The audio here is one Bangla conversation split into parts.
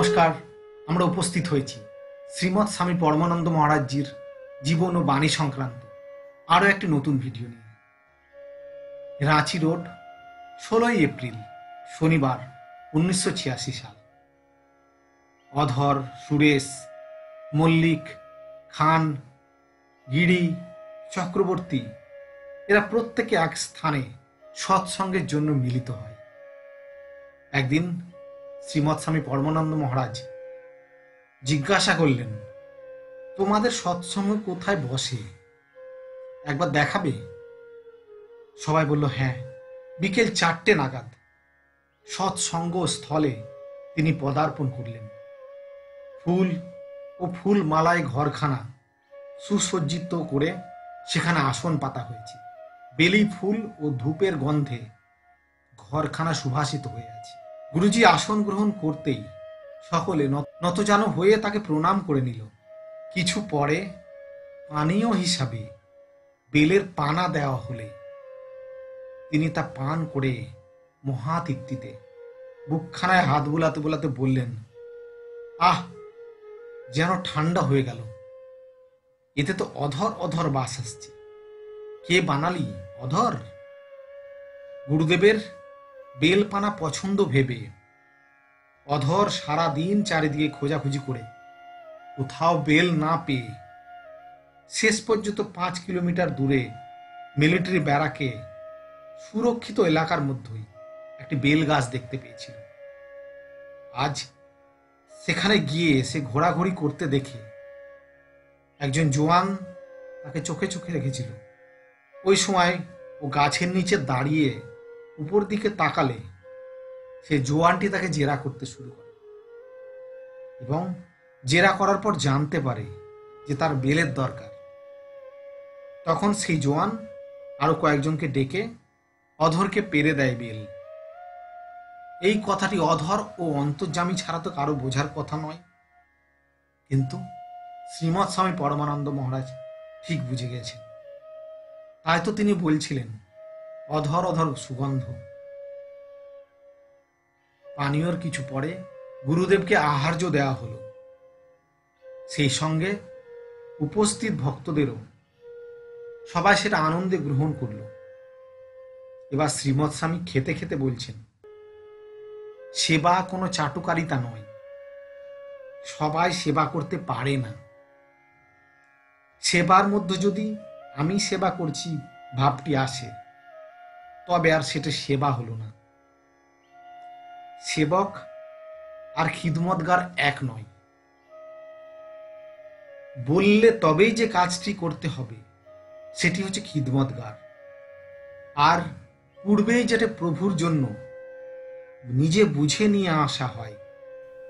নমস্কার। আমরা উপস্থিত হয়েছি শ্রীমৎ স্বামী পরমানন্দ মহারাজজির জীবন ও বাণী সংক্রান্ত আরও একটি নতুন ভিডিও নিয়ে। রাঁচি রোড, 16ই এপ্রিল, শনিবার, 1986 সাল। অধর, সুরেশ, মল্লিক, খান, গিরি, চক্রবর্তী এরা প্রত্যেকে এক স্থানে সৎসঙ্গের জন্য মিলিত হয়। একদিন শ্রীমৎ স্বামী পরমানন্দ মহারাজ জিজ্ঞাসা করলেন, তোমাদের সৎসঙ্গ কোথায় বসে, একবার দেখাবে? সবাই বলল হ্যাঁ। বিকেল 4টে নাগাদ সৎসঙ্গ স্থলে তিনি পদার্পণ করলেন। ফুল ও ফুল মালায় ঘরখানা সুসজ্জিত করে সেখানে আসন পাতা হয়েছে। বেলি ফুল ও ধূপের গন্ধে ঘরখানা সুভাষিত হয়ে আছে। গুরুজি আসন গ্রহণ করতেই সকলে নতজানু হয়ে তাকে প্রণাম করে নিল। কিছু পরে পানীয় হিসাবে বেলের পানা দেওয়া হলে তিনি তা পান করে মহাতৃপ্তিতে বুকখানায় হাত বোলাতে বোলাতে বললেন, আহ, যেন ঠান্ডা হয়ে গেল। এতে তো অধর অধর বাস আসছে। কে বানালি অধর? গুরুদেবের বেলপানা পছন্দ ভেবে অধর সারা দিন চারিদিকে খোঁজাখুঁজি করে কোথাও বেল না পেয়ে শেষ পর্যন্ত 5 কিলোমিটার দূরে মিলিটারি ব্যারাকে সুরক্ষিত এলাকার মধ্যেই একটি বেল গাছ দেখতে পেয়েছিল। আজ সেখানে গিয়ে সে ঘোরাঘুরি করতে দেখে একজন জওয়ান তাকে চোখে চোখে রেখেছিল। ওই সময় ও গাছের নিচে দাঁড়িয়ে উপর দিকে তাকালে সে জওয়ানটি তাকে জেরা করতে শুরু করে এবং জেরা করার পর জানতে পারে যে তার বেলের দরকার। তখন সেই জওয়ান আরো কয়েকজনকে ডেকে অধরকে পেরে দেয় বেল। এই কথাটি অধর ও অন্তর্যামী ছাড়া তো কারো বোঝার কথা নয়, কিন্তু শ্রীমৎ স্বামী পরমানন্দ মহারাজ ঠিক বুঝে গেছেন। তাই তো তিনি বলছিলেন, অধর অধর সুগন্ধ। পানীয়র কিছু পরে গুরুদেবকে আহার্য দেওয়া হলো। সেই সঙ্গে উপস্থিত ভক্তদেরও সবাই সেটা আনন্দে গ্রহণ করল। এবার শ্রীমৎ স্বামী খেতে খেতে বলছেন, সেবা কোনো চাটুকারিতা নয়, সবাই সেবা করতে পারে না। সেবার মধ্যে যদি আমি সেবা করছি ভাবটি আসে, তবে আর সেটা সেবা হলো না। সেবক আর খিদমতগার এক নয়। বললে তবেই যে কাজটি করতে হবে সেটি হচ্ছে খিদমতগার। আর পূর্বেই যেটা প্রভুর জন্য নিজে বুঝে নিয়ে আসা হয়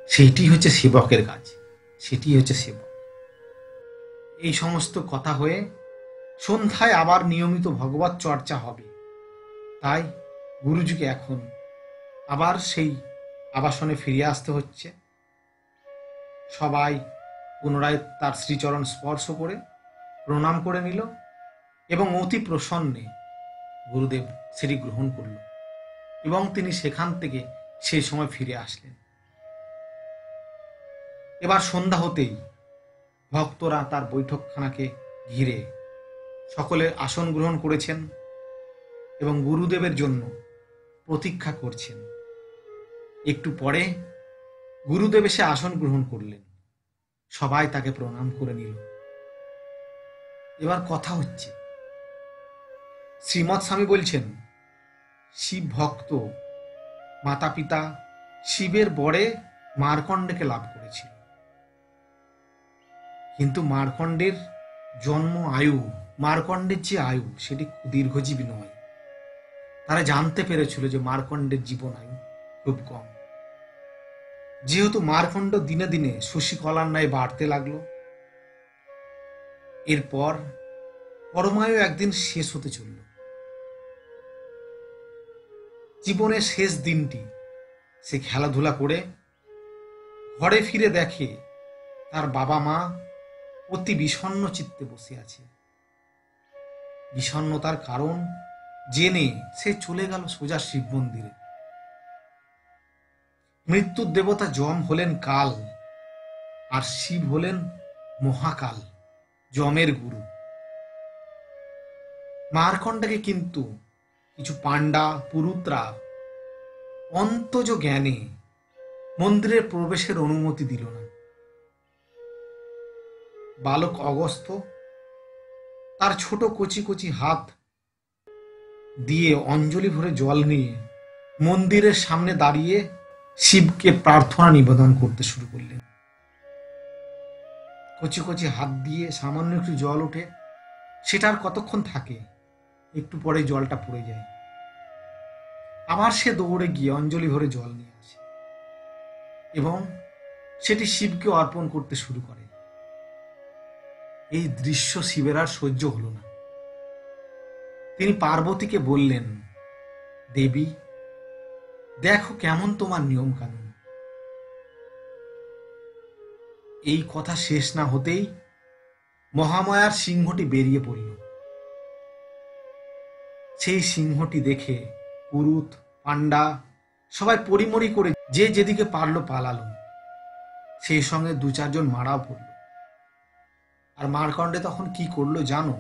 সেটি হচ্ছে সেবকের কাজ, সেটি হচ্ছে সেবক। এই সমস্ত কথা হয়ে সন্ধ্যায় আবার নিয়মিত ভগবত চর্চা হবে। তাই গুরুজিকে এখন আবার সেই আবাসনে ফিরে আসতে হচ্ছে। সবাই পুনরায় তার শ্রীচরণ স্পর্শ করে প্রণাম করে নিল এবং অতি প্রসন্নে গুরুদেব সেটি গ্রহণ করল এবং তিনি সেখান থেকে সেই সময় ফিরে আসলেন। এবার সন্ধ্যা হতেই ভক্তরা তার বৈঠকখানাকে ঘিরে সকলে আসন গ্রহণ করেছেন এবং গুরুদেবের জন্য প্রতীক্ষা করছেন। একটু পরে গুরুদেব এসে আসন গ্রহণ করলেন। সবাই তাকে প্রণাম করে নিল। এবার কথা হচ্ছে, শ্রীমৎ স্বামী বলছেন, শিব ভক্ত মাতা পিতা শিবের বরে মার্কণ্ডকে লাভ করেছিল, কিন্তু মার্কণ্ডের জন্ম আয়ু, মার্কণ্ডের যে আয়ু সেটি দীর্ঘজীবী নয়। তারা জানতে পেরেছিল যে মার্কণ্ডের জীবন আয়ু খুব কম। যেহেতু মার্কণ্ড দিনে দিনে শশীকলার ন্যায় বাড়তে লাগলো, এরপর পরমায়ু একদিন শেষ হতে চলল। জীবনের শেষ দিনটি সে খেলাধুলা করে ঘরে ফিরে দেখে তার বাবা মা অতি বিষণ্ণ চিত্তে বসে আছে। বিষণ্ণতার কারণ জেনে সে চলে গেল সোজা শিব মন্দিরে। মৃত্যুর দেবতা যম হলেন কাল, আর শিব হলেন মহাকাল, যমের গুরু। মার্কণ্ডকে কিন্তু কিছু পাণ্ডা পুরুতরা অন্তজ জ্ঞানে মন্দিরে প্রবেশের অনুমতি দিল না। বালক অগস্ত্য তার ছোট কচি কচি হাত দিয়ে অঞ্জলি ভরে জল নিয়ে মন্দিরের সামনে দাঁড়িয়ে শিবকে প্রার্থনা নিবেদন করতে শুরু করলেন। কচি কচি হাত দিয়ে সামান্য একটু জল ওঠে, সেটা আর কতক্ষণ থাকে, একটু পরে জলটা পড়ে যায়। আবার সে দৌড়ে গিয়ে অঞ্জলি ভরে জল নিয়ে আসে এবং সেটি শিবকে অর্পণ করতে শুরু করে। এই দৃশ্য শিবের আর সহ্য হলো না। তিনি পার্বতীকে বললেন, দেবী, দেখো কেমন তোমার নিয়ম কানুন। এই কথা শেষ না হতেই মহামায়ার সিংহটি বেরিয়ে পড়ল। সেই সিংহটি দেখে পুরুত পাণ্ডা সবাই পরিমরি করে যে যেদিকে পারলো পালালো। সেই সঙ্গে দু চারজন মারাও পড়ল। আর মার্কণ্ডে তখন কি করলো জানো?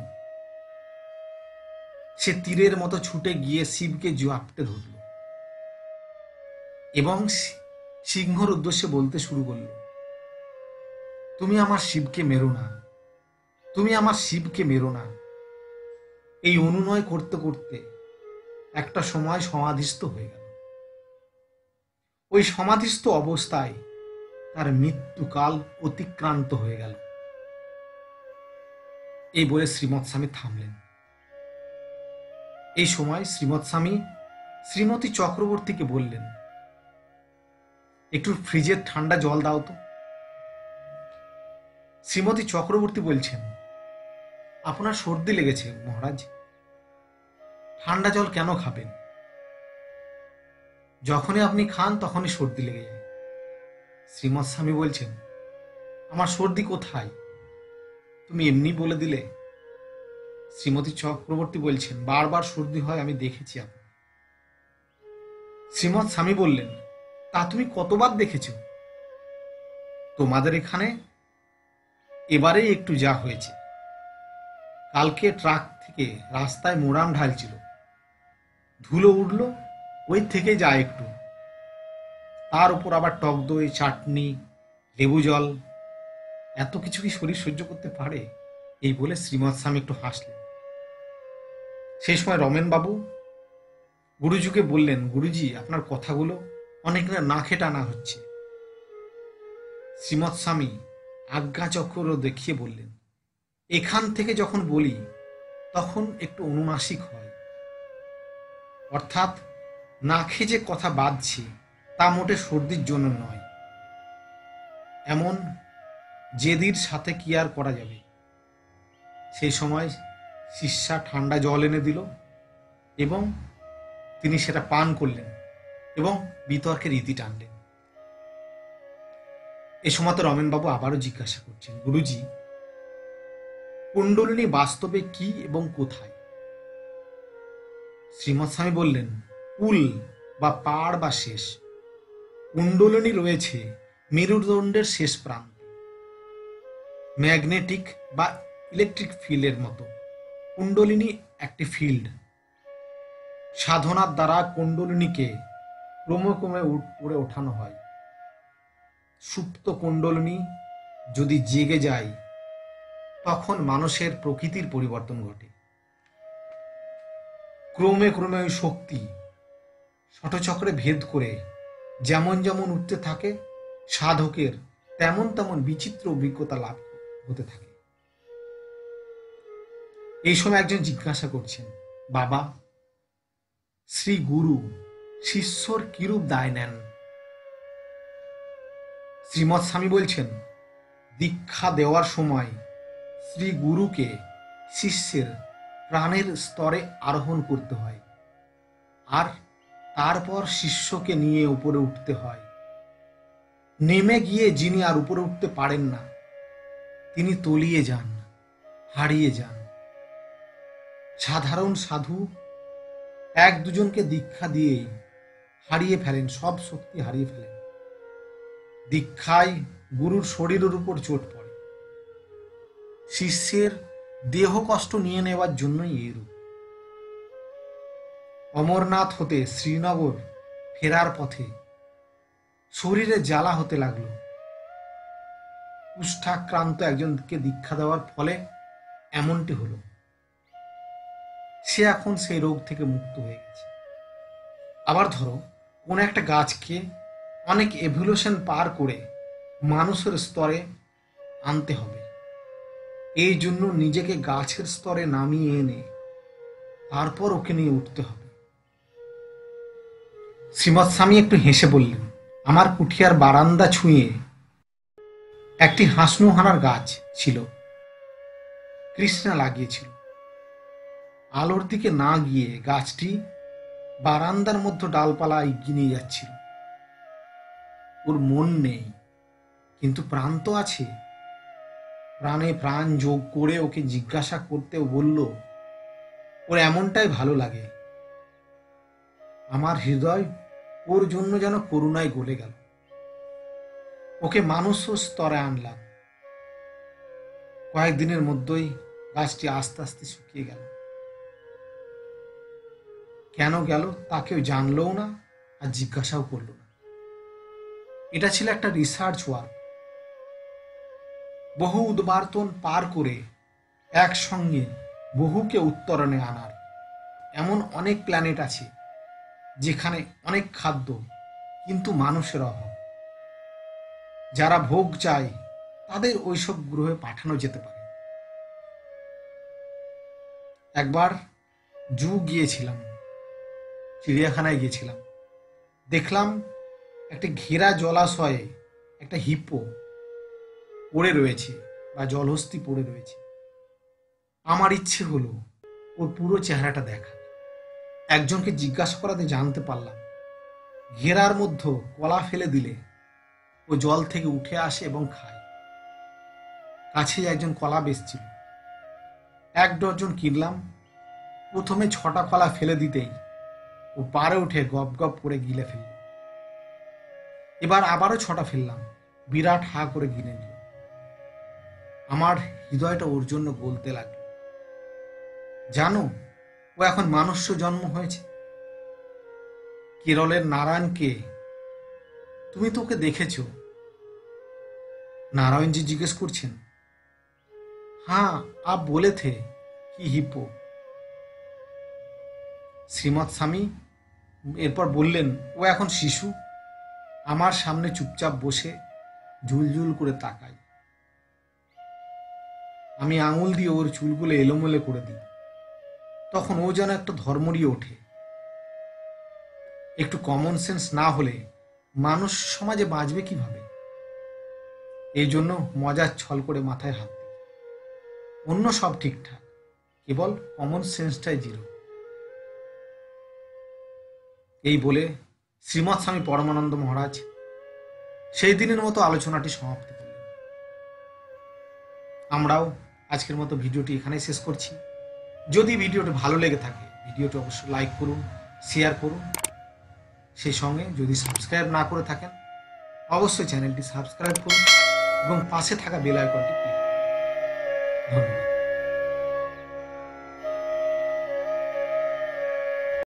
সে তীরের মতো ছুটে গিয়ে শিবকে জাপটে ধরল এবং সিংহর উদ্দেশ্যে বলতে শুরু করল, তুমি আমার শিবকে মেরো না, তুমি আমার শিবকে মেরো না। এই অনুনয় করতে করতে একটা সময় সমাধিস্থ হয়ে গেল। ওই সমাধিস্থ অবস্থায় তার মৃত্যুকাল অতিক্রান্ত হয়ে গেল। এই বলে শ্রীমৎ স্বামী থামলেন। এই সময় শ্রীমৎ স্বামী শ্রীমতী চক্রবর্তীকে বললেন, একটু ফ্রিজের ঠান্ডা জল দাও তো। শ্রীমতী চক্রবর্তী বলছেন, আপনার সর্দি লেগেছে মহারাজ, ঠান্ডা জল কেন খাবেন? যখনই আপনি খান তখনই সর্দি লেগে যায়। শ্রীমৎ স্বামী বলছেন, আমার সর্দি কোথায়, তুমি এমনি বলে দিলে। শ্রীমতী চক্রবর্তী বলছেন, বারবার সর্দি হয়, আমি দেখেছি আপনি। শ্রীমৎ স্বামী বললেন, তা তুমি কতবার দেখেছ? তোমাদের এখানে এবারেই একটু যা হয়েছে। কালকে ট্রাক থেকে রাস্তায় মোরাম ঢালছিল, ধুলো উঠল, ওই থেকে যায় একটু। তার উপর আবার টক দই, চাটনি, লেবু জল, এত কিছু কি শরীর সহ্য করতে পারে? এই বলে শ্রীমৎ স্বামী একটু হাসলেন। সেই সময় রমেন বাবু গুরুজিকে বললেন, গুরুজি, আপনার কথাগুলো অনেক না খেয়ে টানা হচ্ছে। শ্রীমৎ স্বামী আজ্ঞাচক্র দেখিয়ে বললেন, এখান থেকে যখন বলি তখন একটু অনুনাসিক হয়, অর্থাৎ না খেয়ে যে কথা বাঁধছি তা মোটে সর্দির জন্য নয়। এমন জেদির সাথে কি আর করা যাবে। সেই সময় শিষ্যা ঠান্ডা জল এনে দিল এবং তিনি সেটা পান করলেন এবং বিতর্কের ইতি টানলেন। এ সময় তো রমেনবাবু আবারও জিজ্ঞাসা করছেন, গুরুজি, কুণ্ডলিনী বাস্তবে কি এবং কোথায়? শ্রীমৎ স্বামী বললেন, কুল বা পাড় বা শেষ। কুণ্ডলিনী রয়েছে মেরুদণ্ডের শেষ প্রান্তে। ম্যাগনেটিক বা ইলেকট্রিক ফিল্ডের মতো কুণ্ডলিনী একটি ফিল্ড। সাধনার দ্বারা কুণ্ডলিনীকে ক্রমে ক্রমে উপরে ওঠানো হয়। সুপ্ত কুণ্ডলিনী যদি জেগে যায় তখন মানুষের প্রকৃতির পরিবর্তন ঘটে। ক্রমে ক্রমে ওই শক্তি ষটচক্রে ভেদ করে যেমন যেমন উঠতে থাকে, সাধকের তেমন তেমন বিচিত্র অভিজ্ঞতা লাভ হতে থাকে। এই সময় একজন জিজ্ঞাসা করছেন, বাবা, শ্রী গুরু শিষ্যর কিরূপ দায় নেন? শ্রীমৎ স্বামী বলছেন, দীক্ষা দেওয়ার সময় শ্রী গুরুকে শিষ্যের প্রাণের স্তরে আরোহণ করতে হয়, আর তারপর শিষ্যকে নিয়ে উপরে উঠতে হয়। নেমে গিয়ে যিনি আর উপরে উঠতে পারেন না তিনি তলিয়ে যান, হারিয়ে যান। সাধারণ সাধু এক দুজনকে দীক্ষা দিয়েই হারিয়ে ফেলেন, সব শক্তি হারিয়ে ফেলেন। দীক্ষায় গুরুর শরীরের উপর চোট পড়ে। শিষ্যের দেহ কষ্ট নিয়ে নেওয়ার জন্যই এরূপ। অমরনাথ হতে শ্রীনগর ফেরার পথে শরীরে জ্বালা হতে লাগলো। কুষ্ঠাক্রান্ত একজনকে দীক্ষা দেওয়ার ফলে এমনটি হলো। সে এখন সেই রোগ থেকে মুক্ত হয়ে গেছে। আবার ধরো কোন একটা গাছকে অনেক এভলিউশন পার করে মানুষের স্তরে আনতে হবে। এই জন্য নিজেকে গাছের স্তরে নামিয়ে এনে তারপর ওকে নিয়ে উঠতে হবে। শ্রীমৎ স্বামী একটু হেসে বললেন, আমার কুঠিয়ার বারান্দা ছুঁয়ে একটি হাসনুহানার গাছ ছিল, কৃষ্ণা লাগিয়েছিল। আলোর দিকে না গিয়ে গাছটি বারান্দার মধ্যে ডালপালা এগিয়ে নিয়ে যাচ্ছিল। ওর মন নেই, কিন্তু প্রাণ তো আছে। প্রাণে প্রাণ যোগ করে ওকে জিজ্ঞাসা করতে বলল, ওর এমনটাই ভালো লাগে। আমার হৃদয় ওর জন্য যেন করুণায় গলে গেল। ওকে মানুষ স্তরে আনলাম। কয়েকদিনের মধ্যেই গাছটি আস্তে আস্তে শুকিয়ে গেল। কেন গেল তা কেউ জানলও না, আর জিজ্ঞাসাও করল না। এটা ছিল একটা রিসার্চ ওয়ার্ক। বহু উদ্বার্তন পার করে একসঙ্গে বহুকে উত্তরণে আনার। এমন অনেক প্ল্যানেট আছে যেখানে অনেক খাদ্য, কিন্তু মানুষের অভাব। যারা ভোগ চায় তাদের ওইসব গ্রহে পাঠানো যেতে পারে। একবার জু গিয়েছিলাম, চিড়িয়াখানায় গিয়েছিলাম। দেখলাম একটা ঘেরা জলাশয়ে একটা হিপ্পো পড়ে রয়েছে বা জলহস্তী পড়ে রয়েছে। আমার ইচ্ছে হলো ওর পুরো চেহারাটা দেখা। একজনকে জিজ্ঞাসা করাতে জানতে পারলাম ঘেরার মধ্যে কলা ফেলে দিলে ও জল থেকে উঠে আসে এবং খায়। কাছে একজন কলা বেচছিল, 1 ডজন কিনলাম। প্রথমে 6টা কলা ফেলে দিতেই ও পারে উঠে গপ গপ করে গিলে ফেলল। এবার আবারও 6টা ফেললাম, বিরাট হা করে গিলে নিল। আমার হৃদয়টা ওর জন্য গলতে লাগলো। জানো, ও এখন মানুষ্য জন্ম হয়েছে। কেরলের নারায়ণকে তুমি তো ওকে দেখেছ? নারায়ণজি জিজ্ঞেস করছেন। হ্যাঁ, আপ বলে থে কি হিপ্পো। শ্রীমৎ স্বামী এরপর বললেন, ও এখন শিশু, আমার সামনে চুপচাপ বসে ঝুলঝুল করে তাকায়। আমি আঙুল দিয়ে ওর চুলগুলো এলোমেলো করে দিই। তখন ও যেন একটা ধর্মড়িয়ে ওঠে। একটু কমন সেন্স না হলে মানুষ সমাজে বাঁচবে কিভাবে? এই জন্য মজার ছল করে মাথায় হাত দিই। অন্য সব ঠিকঠাক, কেবল কমন সেন্সটাই জিরো। এই বলে শ্রীমৎ স্বামী পরমানন্দ মহারাজ সেই দিনের মতো আলোচনাটি সমাপ্তি করলেন। আমরাও আজকের মতো ভিডিওটি এখানেই শেষ করছি। যদি ভিডিওটি ভালো লেগে থাকে ভিডিওটি অবশ্যই লাইক করুন, শেয়ার করুন। সেই সঙ্গে যদি সাবস্ক্রাইব না করে থাকেন অবশ্যই চ্যানেলটি সাবস্ক্রাইব করুন এবং পাশে থাকা বেল আইকনটি ক্লিক করুন। ধন্যবাদ।